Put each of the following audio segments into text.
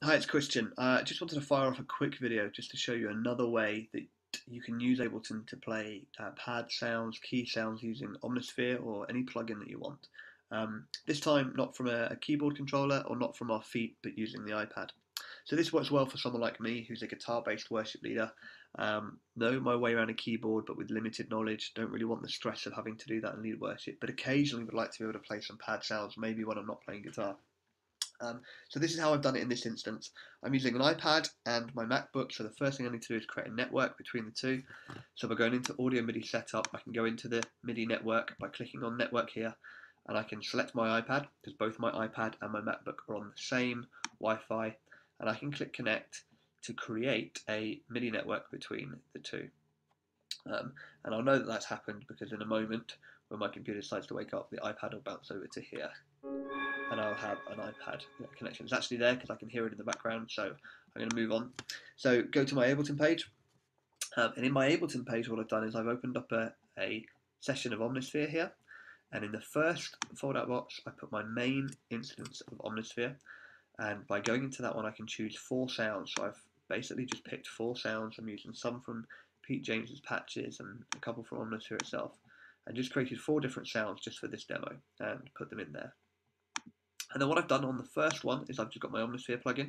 Hi, it's Christian. I just wanted to fire off a quick video just to show you another way that you can use Ableton to play pad sounds, key sounds using Omnisphere or any plugin that you want. This time not from a keyboard controller or not from our feet, but using the iPad. So this works well for someone like me who's a guitar-based worship leader. Know my way around a keyboard, but with limited knowledge. Don't really want the stress of having to do that in lead worship, but occasionally would like to be able to play some pad sounds, maybe when I'm not playing guitar. So this is how I've done it in this instance. I'm using an iPad and my MacBook, so the first thing I need to do is create a network between the two. So by going into Audio MIDI Setup, I can go into the MIDI network by clicking on Network here, and I can select my iPad, because both my iPad and my MacBook are on the same Wi-Fi, and I can click Connect to create a MIDI network between the two. And I'll know that that's happened because in a moment, when my computer decides to wake up, the iPad will bounce over to here, and I'll have an iPad connection. It's actually there because I can hear it in the background, so I'm going to move on. So go to my Ableton page, and in my Ableton page what I've done is I've opened up a session of Omnisphere here, and in the first fold-out box I put my main instance of Omnisphere, and by going into that one I can choose 4 sounds. So I've basically just picked 4 sounds. I'm using some from Pete James's patches and a couple from Omnisphere itself, and just created 4 different sounds just for this demo and put them in there. And then what I've done on the first one is I've just got my Omnisphere plugin.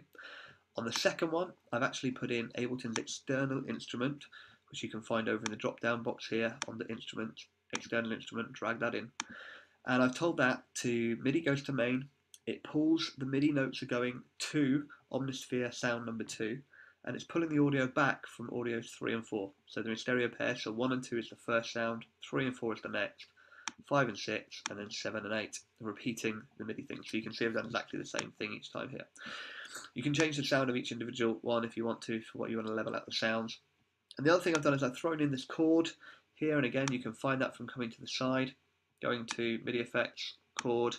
On the second one, I've actually put in Ableton's external instrument, which you can find over in the drop-down box here on the instrument, external instrument, drag that in. And I've told that to MIDI goes to main, it pulls the MIDI notes are going to Omnisphere sound number 2, and it's pulling the audio back from audios 3 and 4. So they're in stereo pairs, so 1 and 2 is the first sound, 3 and 4 is the next. 5 and 6, and then 7 and 8, repeating the MIDI thing. So you can see I've done exactly the same thing each time here. You can change the sound of each individual one if you want to, for what you want to level out the sounds. And the other thing I've done is I've thrown in this chord here, and again you can find that from coming to the side, going to MIDI effects, chord,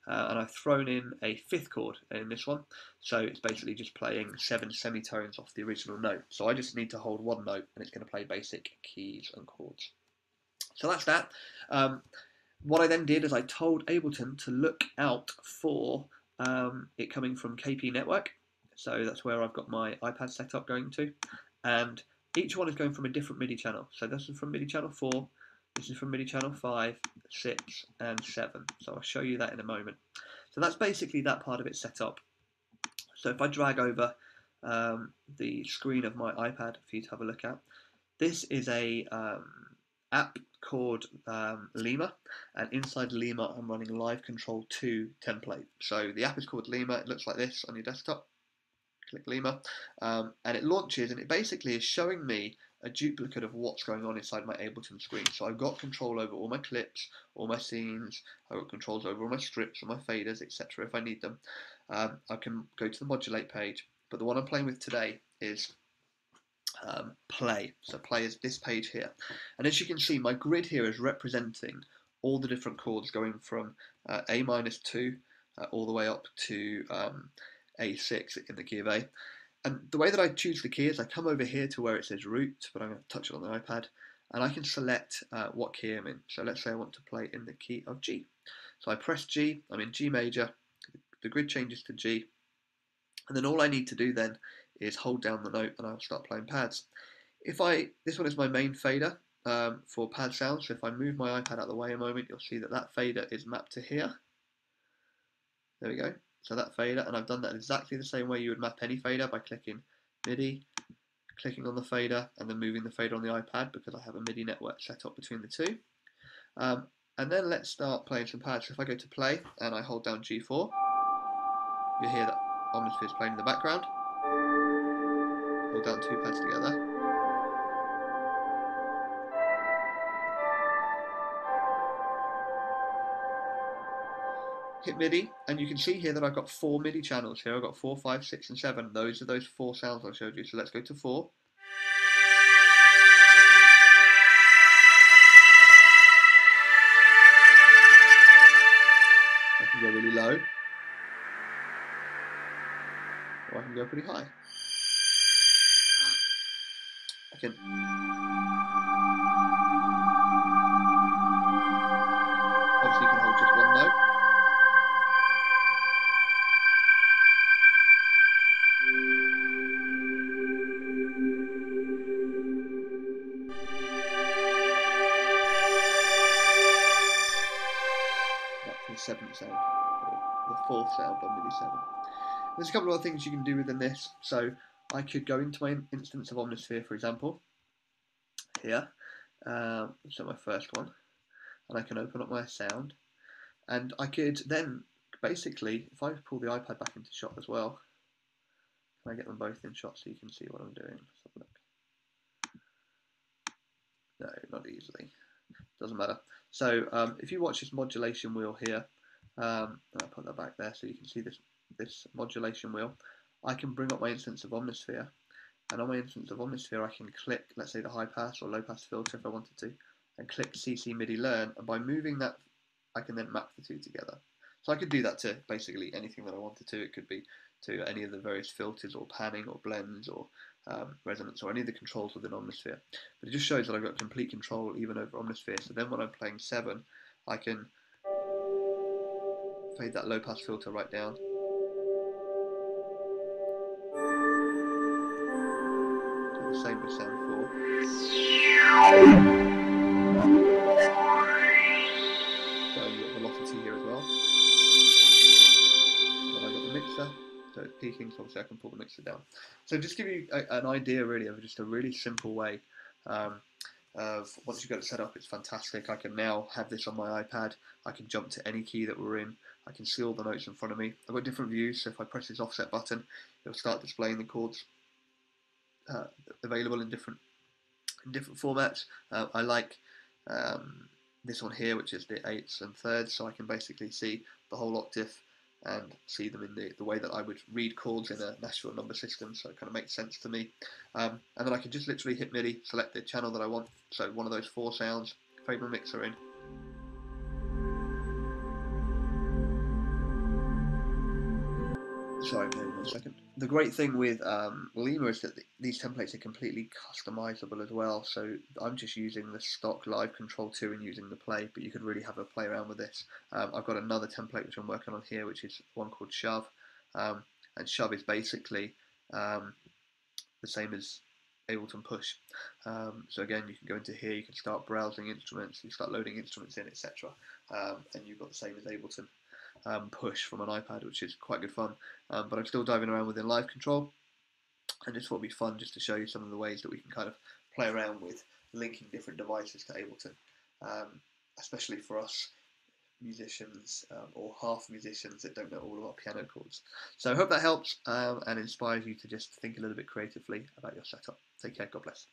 and I've thrown in a 5th chord in this one. So it's basically just playing 7 semitones off the original note. So I just need to hold one note, and it's going to play basic keys and chords. So that's that. What I then did is I told Ableton to look out for it coming from KP Network. So that's where I've got my iPad set up going to. And each one is going from a different MIDI channel. So this is from MIDI channel 4, this is from MIDI channel 5, 6, and 7. So I'll show you that in a moment. So that's basically that part of it set up. So if I drag over the screen of my iPad for you to have a look at, this is a app called Lemur, and inside Lemur I'm running Live Control 2 template. So the app is called Lemur. It looks like this on your desktop. Click Lemur, and it launches, and it basically is showing me a duplicate of what's going on inside my Ableton screen. So I've got control over all my clips, all my scenes, I've got controls over all my strips, all my faders, etc. if I need them. I can go to the modulate page, but the one I'm playing with today is play. So play is this page here, and as you can see my grid here is representing all the different chords going from A-2 all the way up to A6 in the key of A. And the way that I choose the key is I come over here to where it says root, but I'm going to touch it on the iPad, and I can select what key I'm in. So let's say I want to play in the key of G. So I press G, I'm in G major, the grid changes to G, and then all I need to do then is hold down the note and I'll start playing pads. This one is my main fader for pad sounds, so if I move my iPad out of the way a moment, you'll see that that fader is mapped to here. There we go. So that fader, and I've done that exactly the same way you would map any fader by clicking MIDI, clicking on the fader, and then moving the fader on the iPad because I have a MIDI network set up between the two. And then let's start playing some pads. So if I go to play and I hold down G4, you hear that Omnisphere is playing in the background. Hold down 2 pads together. Hit MIDI, and you can see here that I've got 4 MIDI channels here. I've got 4, 5, 6, and 7. Those are those 4 sounds I showed you. So let's go to 4. I can go really low, or I can go pretty high. I can obviously you can hold just one note. fourth sound on MIDI 7. There's a couple of other things you can do within this. So I could go into my instance of Omnisphere, for example, here. So my first one, and I can open up my sound, and I could then basically, if I pull the iPad back into shot as well, can I get them both in shot so you can see what I'm doing? Let's have a look. No, not easily. Doesn't matter. So if you watch this modulation wheel here, I'll put that back there so you can see this modulation wheel. I can bring up my instance of Omnisphere, and on my instance of Omnisphere I can click, let's say, the high pass or low pass filter if I wanted to, and click CC MIDI Learn, and by moving that I can then map the two together. So I could do that to basically anything that I wanted to. It could be to any of the various filters or panning or blends or resonance or any of the controls within Omnisphere. But it just shows that I've got complete control even over Omnisphere. So then when I'm playing 7, I can fade that low pass filter right down. Do the same with sound 4. So you've got velocity here as well. Then I've got the mixer, so it's peaking, so obviously I can pull the mixer down. So just give you an idea really of just a really simple way of once you've got it set up, it's fantastic. I can now have this on my iPad. I can jump to any key that we're in. I can see all the notes in front of me. I've got different views, so if I press this offset button, it'll start displaying the chords available in different formats. I like this one here, which is the 8ths and 3rds, so I can basically see the whole octave and see them in the way that I would read chords in a Nashville number system, so it kind of makes sense to me. And then I can just literally hit MIDI, select the channel that I want, so one of those 4 sounds, fade my mixer in. Sorry, maybe 1 second. The great thing with Lemur is that these templates are completely customizable as well. So I'm just using the stock live control 2 and using the play, but you could really have a play around with this. I've got another template which I'm working on here, which is one called Shove. And Shove is basically the same as Ableton Push. So again, you can go into here, you can start browsing instruments, you start loading instruments in, etc. And you've got the same as Ableton Push from an iPad, which is quite good fun. But I'm still diving around within live control, and just thought it'd be fun just to show you some of the ways that we can kind of play around with linking different devices to Ableton, especially for us musicians or half musicians that don't know all of our piano chords. So I hope that helps and inspires you to just think a little bit creatively about your setup. Take care, God bless.